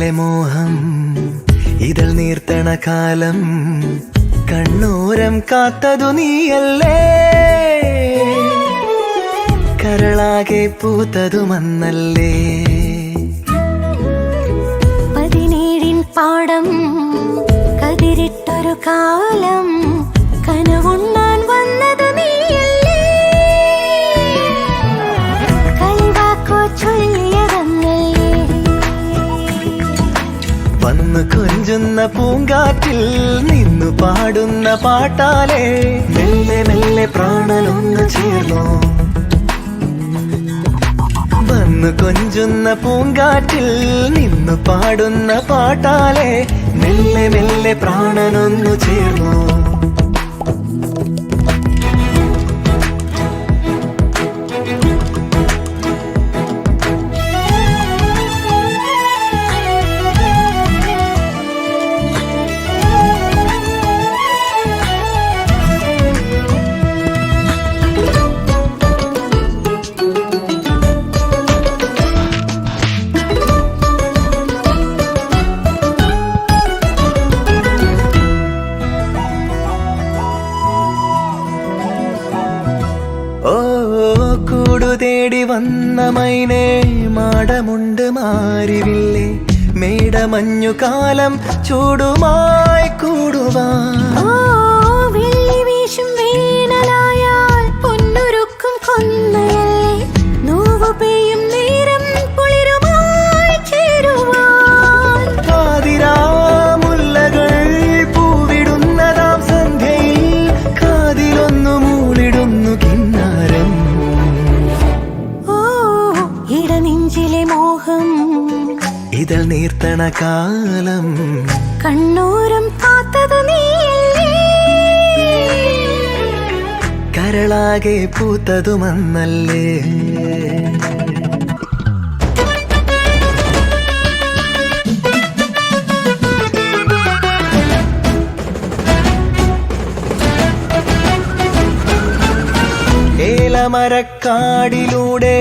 നെഞ്ചിലെ മോഹം ഇതൾ നീർത്തണ കാലം കണ്ണോരം കാത്തതു നീയല്ലേ കരളാകെ പൂത്തതുമന്നല്ലേ 17 പാടം കതിരിട്ടൊരു കാലം കനവുണ്ണാൻ വന്നത് നീയല്ലേ കളിവാക്കോ ചൊല്ലിയതന്നല്ലേ വന്നു കൊഞ്ചുന്ന പൂങ്കാറ്റിൽ നിന്നു പാടുന്ന പാട്ടാലേ മെല്ലെ മെല്ലെ പ്രാണനൊന്നു ചേർന്നു വന്നു കൊഞ്ചുന്ന പൂങ്കാറ്റിൽ നിന്നു പാടുന്ന പാട്ടാലേ മെല്ലെ മെല്ലെ പ്രാണനൊന്നു ചേർന്നു കൂടു തേടി വന്ന മൈനേ മാടമുണ്ട് മാറിവില്ലേ മേടമഞ്ഞു കാലം ചൂടുമായി കൂടുവാൻ വെള്ളി വീശും വേനലായാൽ പൊന്നുരുക്കും കൊന്നയല്ലേ നോവു പെയ്യും നേരം കുളിരുമായി ചേരുവാൻ പാതിരാമുല്ലകൾ പൂവിടുന്നതാം സന്ധ്യയിൽ കാതിലൊന്നു മൂളിടുന്നു കിന്നാരം ഇടനെഞ്ചിലെ മോഹം ഇതൾ നീർത്തണ കാലം കണ്ണൂരം കാത്തത് നീയല്ലേ കരളാകെ പൂത്തതുമന്നല്ലേ ഏലമരക്കാടിലൂടെ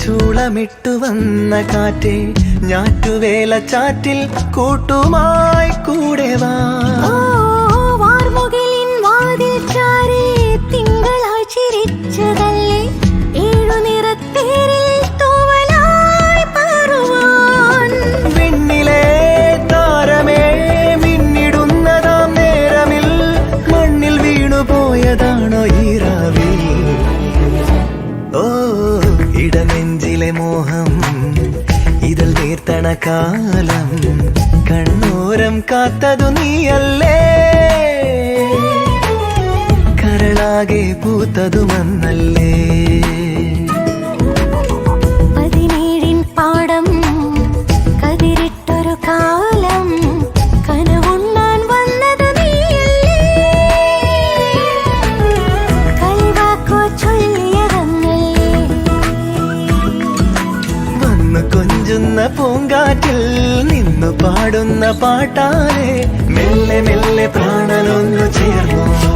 ചൂളമിട്ടു വന്ന കാറ്റേ ഞാറ്റുവേല ചാറ്റിൽ കൂട്ടുമായി കൂടെ വാർമുകിലിൻ വാതിൽ ചാരി തിങ്കളായി ചിരിച്ചതല്ലേ ഏഴു നിറത്തേരിൽ തൂവലായി പാറുവാൻ വിണ്ണിലെ താരമേ മിന്നിടുന്നതാം നേരമിൽ മണ്ണിൽ വീണുപോയതാണോ ഈരാവിൽ ഇടനെഞ്ചിലെ മോഹം ഇതൾ നീർത്തണ കാലം കണ്ണോരം കാത്തതു നീയല്ലേ കരളാകെ പൂത്തതുമന്നല്ലേ 17 പാടം കതിരിട്ടൊരു കാലം കനവുണ്ണാൻ വന്നത് നീയല്ലേ കളിവാക്കോ ചൊല്ലിയതന്നല്ലേ വന്നു കൊഞ്ചുന്ന പൂങ്കാറ്റിൽ നിന്നു പാടുന്ന പാട്ടാലേ മെല്ലെ മെല്ലെ പ്രാണനൊന്നു ചേർന്നു